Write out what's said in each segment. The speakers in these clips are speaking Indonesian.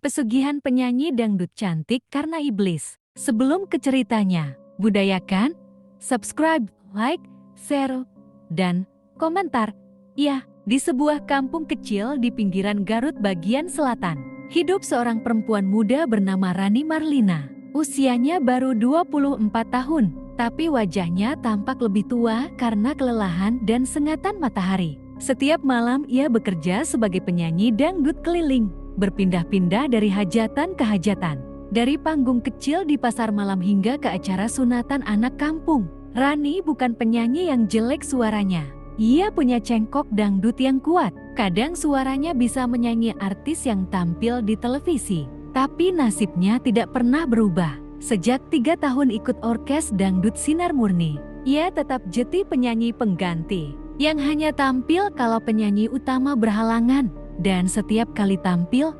Pesugihan penyanyi dangdut cantik karena iblis. Sebelum ke ceritanya, budayakan, subscribe, like, share, dan komentar. Ya, di sebuah kampung kecil di pinggiran Garut bagian selatan, hidup seorang perempuan muda bernama Rani Marlina. Usianya baru 24 tahun, tapi wajahnya tampak lebih tua karena kelelahan dan sengatan matahari. Setiap malam ia bekerja sebagai penyanyi dangdut keliling, berpindah-pindah dari hajatan ke hajatan. Dari panggung kecil di pasar malam hingga ke acara sunatan anak kampung. Rani bukan penyanyi yang jelek suaranya. Ia punya cengkok dangdut yang kuat. Kadang suaranya bisa menyanyi artis yang tampil di televisi. Tapi nasibnya tidak pernah berubah. Sejak 3 tahun ikut orkes dangdut Sinar Murni, ia tetap jadi penyanyi pengganti yang hanya tampil kalau penyanyi utama berhalangan. Dan setiap kali tampil,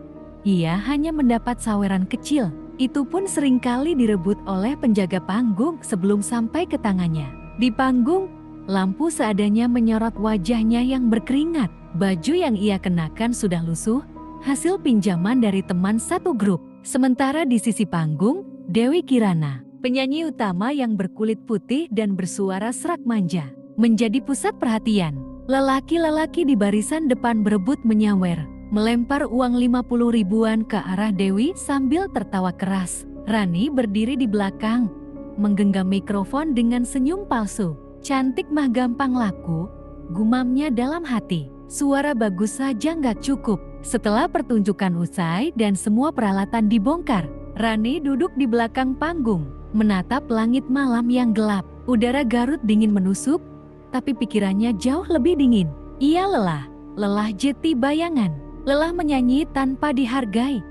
ia hanya mendapat saweran kecil. Itu pun seringkali direbut oleh penjaga panggung sebelum sampai ke tangannya. Di panggung, lampu seadanya menyorot wajahnya yang berkeringat. Baju yang ia kenakan sudah lusuh, hasil pinjaman dari teman satu grup. Sementara di sisi panggung, Dewi Kirana, penyanyi utama yang berkulit putih dan bersuara serak manja, menjadi pusat perhatian. Lelaki-lelaki di barisan depan berebut menyawer, melempar uang 50 ribuan ke arah Dewi sambil tertawa keras. Rani berdiri di belakang, menggenggam mikrofon dengan senyum palsu. Cantik mah gampang laku, gumamnya dalam hati. Suara bagus saja nggak cukup. Setelah pertunjukan usai dan semua peralatan dibongkar, Rani duduk di belakang panggung, menatap langit malam yang gelap. Udara Garut dingin menusuk, tapi pikirannya jauh lebih dingin. Ia lelah jeti bayangan, lelah menyanyi tanpa dihargai.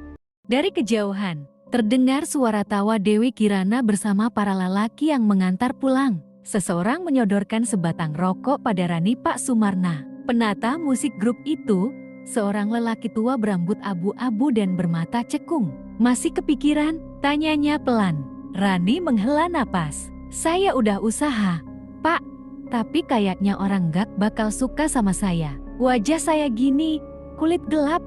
Dari kejauhan, terdengar suara tawa Dewi Kirana bersama para lelaki yang mengantar pulang. Seseorang menyodorkan sebatang rokok pada Rani Pak Sumarna, penata musik grup itu, seorang lelaki tua berambut abu-abu dan bermata cekung. Masih kepikiran? Tanyanya pelan. Rani menghela napas. Saya udah usaha, Pak. Tapi kayaknya orang gak bakal suka sama saya. Wajah saya gini, kulit gelap,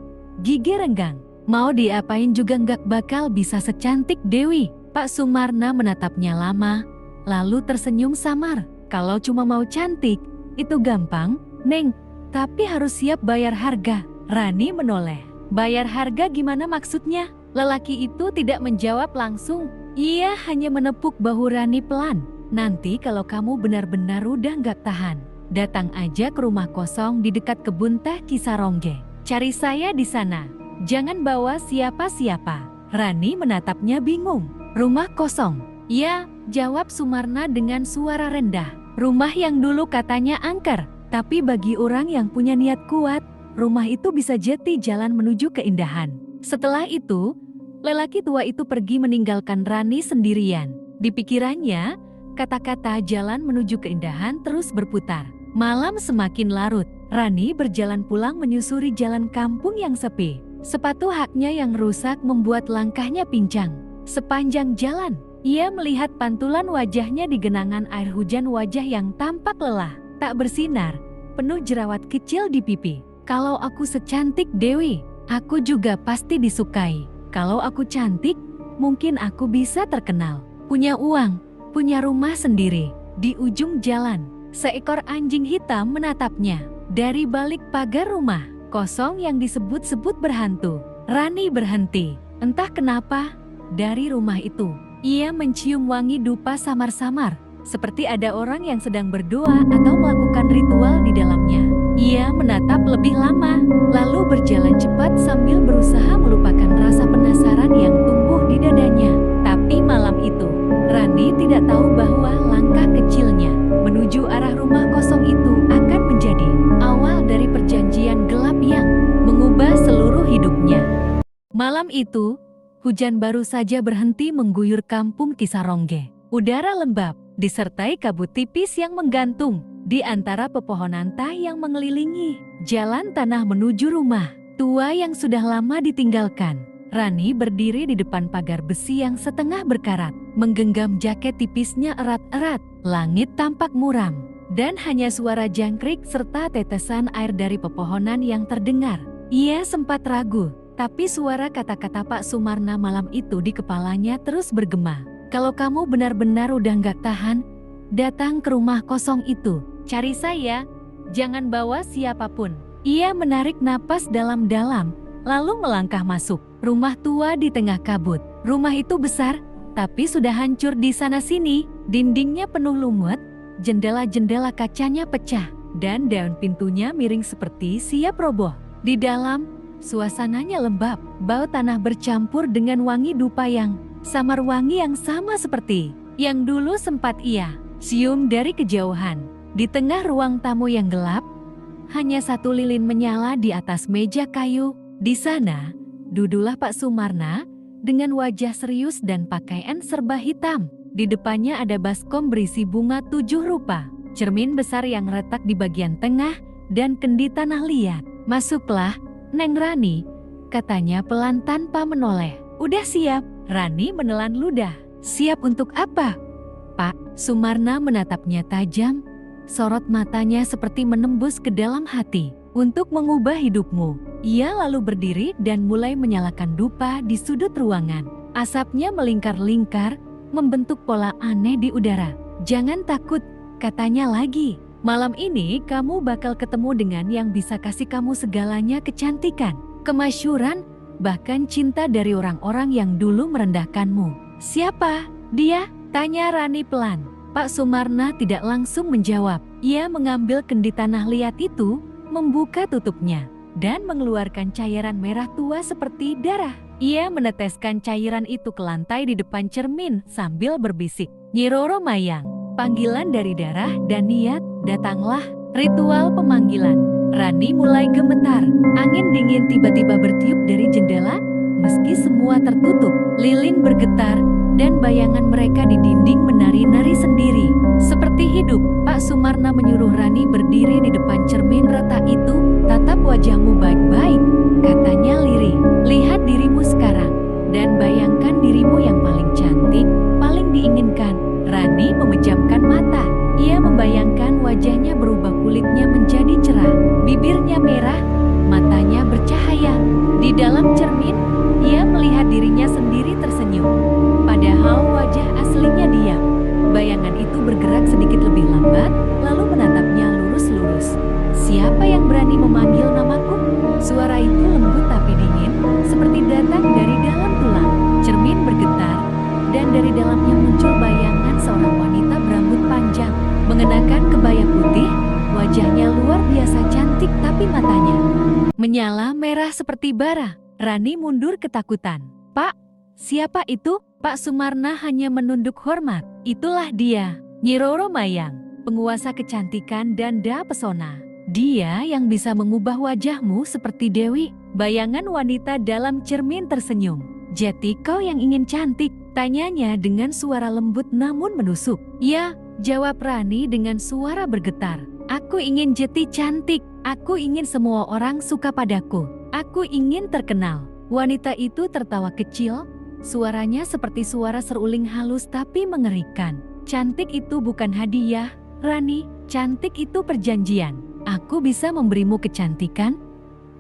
gigi renggang. Mau diapain juga gak bakal bisa secantik Dewi. Pak Sumarna menatapnya lama, lalu tersenyum samar. Kalau cuma mau cantik, itu gampang, Neng. Tapi harus siap bayar harga. Rani menoleh. Bayar harga gimana maksudnya? Lelaki itu tidak menjawab langsung. Ia hanya menepuk bahu Rani pelan. Nanti kalau kamu benar-benar udah gak tahan, datang aja ke rumah kosong di dekat kebun teh Kisarongge. Cari saya di sana. Jangan bawa siapa-siapa. Rani menatapnya bingung. Rumah kosong? Ya, jawab Sumarna dengan suara rendah. Rumah yang dulu katanya angker. Tapi bagi orang yang punya niat kuat, rumah itu bisa jadi jalan menuju keindahan. Setelah itu, lelaki tua itu pergi meninggalkan Rani sendirian. Di pikirannya, kata-kata jalan menuju keindahan terus berputar. Malam semakin larut. Rani berjalan pulang menyusuri jalan kampung yang sepi. Sepatu haknya yang rusak membuat langkahnya pincang. Sepanjang jalan, ia melihat pantulan wajahnya di genangan air hujan, wajah yang tampak lelah, tak bersinar, penuh jerawat kecil di pipi. Kalau aku secantik Dewi, aku juga pasti disukai. Kalau aku cantik, mungkin aku bisa terkenal, punya uang, punya rumah sendiri. Di ujung jalan, seekor anjing hitam menatapnya. Dari balik pagar rumah kosong yang disebut-sebut berhantu, Rani berhenti. Entah kenapa, dari rumah itu, ia mencium wangi dupa samar-samar. Seperti ada orang yang sedang berdoa atau melakukan ritual di dalamnya. Ia menatap lebih lama, lalu berjalan cepat sambil berusaha melupakan rasa penasaran yang tumbuh di dadanya. Tapi malam itu, Rani tidak tahu bahwa langkah kecilnya menuju arah rumah kosong itu akan menjadi awal dari perjanjian gelap yang mengubah seluruh hidupnya. Malam itu, hujan baru saja berhenti mengguyur kampung Kisarongge. Udara lembab, disertai kabut tipis yang menggantung di antara pepohonan teh yang mengelilingi jalan tanah menuju rumah tua yang sudah lama ditinggalkan. Rani berdiri di depan pagar besi yang setengah berkarat, menggenggam jaket tipisnya erat-erat. Langit tampak muram, dan hanya suara jangkrik serta tetesan air dari pepohonan yang terdengar. Ia sempat ragu, Tapi suara kata-kata Pak Sumarna malam itu di kepalanya terus bergema. Kalau kamu benar-benar udah nggak tahan, datang ke rumah kosong itu. Cari saya, jangan bawa siapapun. Ia menarik napas dalam-dalam, lalu melangkah masuk. Rumah tua di tengah kabut. Rumah itu besar, tapi sudah hancur di sana-sini. Dindingnya penuh lumut, jendela-jendela kacanya pecah, dan daun pintunya miring seperti siap roboh. Di dalam, suasananya lembab, bau tanah bercampur dengan wangi dupa yang samar, wangi yang sama seperti yang dulu sempat ia cium dari kejauhan. Di tengah ruang tamu yang gelap, hanya satu lilin menyala di atas meja kayu. Di sana, duduklah Pak Sumarna dengan wajah serius dan pakaian serba hitam. Di depannya ada baskom berisi bunga 7 rupa, cermin besar yang retak di bagian tengah, dan kendi tanah liat. "Masuklah, Neng Rani," katanya pelan tanpa menoleh. "Udah siap." Rani menelan ludah. "Siap untuk apa, Pak?" Sumarna menatapnya tajam, sorot matanya seperti menembus ke dalam hati. "Untuk mengubah hidupmu." Ia lalu berdiri dan mulai menyalakan dupa di sudut ruangan. Asapnya melingkar-lingkar, membentuk pola aneh di udara. "Jangan takut," katanya lagi. "Malam ini kamu bakal ketemu dengan yang bisa kasih kamu segalanya, kecantikan, kemasyhuran, bahkan cinta dari orang-orang yang dulu merendahkanmu." "Siapa dia?" tanya Rani pelan. Pak Sumarna tidak langsung menjawab. Ia mengambil kendi tanah liat itu, membuka tutupnya, dan mengeluarkan cairan merah tua seperti darah. Ia meneteskan cairan itu ke lantai di depan cermin sambil berbisik, "Nyi Roro Mayang." Panggilan dari darah dan niat, datanglah. Ritual pemanggilan. Rani mulai gemetar. Angin dingin tiba-tiba bertiup dari jendela, meski semua tertutup. Lilin bergetar, dan bayangan mereka di dinding menari-nari sendiri. Seperti hidup, Pak Sumarna menyuruh Rani berdiri di depan cermin retak itu. "Tatap wajahmu baik-baik," katanya lirih. "Lihat dirimu sekarang, dan bayangkan dirimu yang paling cantik, paling diinginkan." Rani memejamkan mata. Ia membayangkan wajahnya berubah, kulitnya menjadi cerah, bibirnya merah, matanya bercahaya. Di dalam cermin, ia melihat dirinya sendiri tersenyum, padahal wajah aslinya diam. Bayangan itu bergerak sedikit lebih lambat, lalu menatapnya lurus-lurus. "Siapa yang berani memanggil namaku?" Suara itu lembut tapi dingin, seperti datang dari dalam tulang. Cermin bergetar, dan dari dalamnya muncul bayangan seorang wanita berambut panjang, mengenakan kebaya putih. Wajahnya luar biasa cantik, tapi matanya menyala merah seperti bara. Rani mundur ketakutan. "Pak, siapa itu?" Pak Sumarna hanya menunduk hormat. "Itulah dia, Nyi Roro Mayang, penguasa kecantikan dan pesona. Dia yang bisa mengubah wajahmu seperti dewi." Bayangan wanita dalam cermin tersenyum. "Jadi kau yang ingin cantik?" tanyanya dengan suara lembut namun menusuk. "Ya," jawab Rani dengan suara bergetar. "Aku ingin jadi cantik. Aku ingin semua orang suka padaku. Aku ingin terkenal." Wanita itu tertawa kecil, suaranya seperti suara seruling halus tapi mengerikan. "Cantik itu bukan hadiah, Rani. Cantik itu perjanjian. Aku bisa memberimu kecantikan,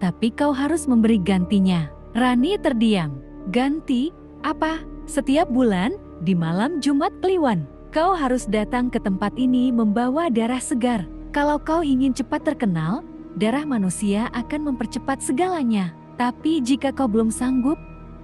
tapi kau harus memberi gantinya." Rani terdiam. "Ganti? Apa?" "Setiap bulan, di malam Jumat Kliwon, kau harus datang ke tempat ini membawa darah segar. Kalau kau ingin cepat terkenal, darah manusia akan mempercepat segalanya. Tapi jika kau belum sanggup,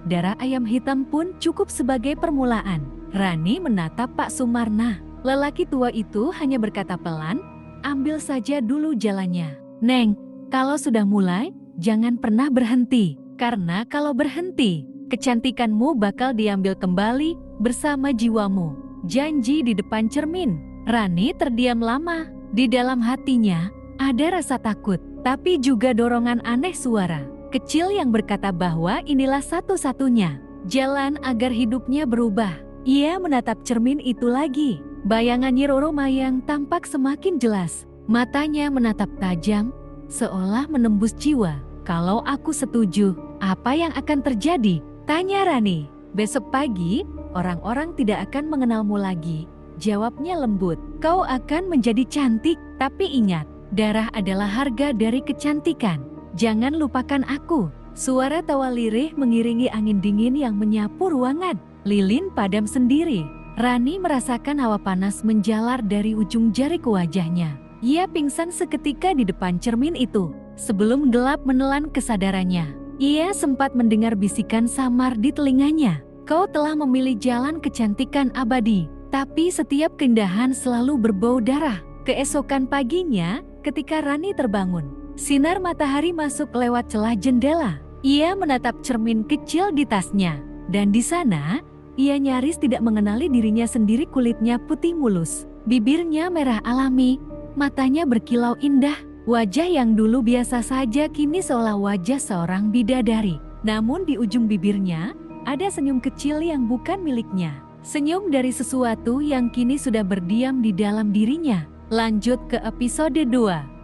darah ayam hitam pun cukup sebagai permulaan." Rani menatap Pak Sumarna. Lelaki tua itu hanya berkata pelan, "Ambil saja dulu jalannya, Neng. Kalau sudah mulai, jangan pernah berhenti. Karena kalau berhenti, kecantikanmu bakal diambil kembali bersama jiwamu." Janji di depan cermin. Rani terdiam lama. Di dalam hatinya ada rasa takut, tapi juga dorongan aneh, suara kecil yang berkata bahwa inilah satu-satunya jalan agar hidupnya berubah. Ia menatap cermin itu lagi. Bayangan Nyi Roro Mayang tampak semakin jelas. Matanya menatap tajam, seolah menembus jiwa. "Kalau aku setuju, apa yang akan terjadi?" tanya Rani. "Besok pagi, orang-orang tidak akan mengenalmu lagi," jawabnya lembut. "Kau akan menjadi cantik, tapi ingat, darah adalah harga dari kecantikan. Jangan lupakan aku." Suara tawa lirih mengiringi angin dingin yang menyapu ruangan. Lilin padam sendiri. Rani merasakan hawa panas menjalar dari ujung jari ke wajahnya. Ia pingsan seketika di depan cermin itu. Sebelum gelap menelan kesadarannya, ia sempat mendengar bisikan samar di telinganya. Kau telah memilih jalan kecantikan abadi, tapi setiap keindahan selalu berbau darah. Keesokan paginya, ketika Rani terbangun, sinar matahari masuk lewat celah jendela. Ia menatap cermin kecil di tasnya, dan di sana, ia nyaris tidak mengenali dirinya sendiri. Kulitnya putih mulus, bibirnya merah alami, matanya berkilau indah. Wajah yang dulu biasa saja kini seolah wajah seorang bidadari. Namun di ujung bibirnya, ada senyum kecil yang bukan miliknya. Senyum dari sesuatu yang kini sudah berdiam di dalam dirinya. Lanjut ke episode 2.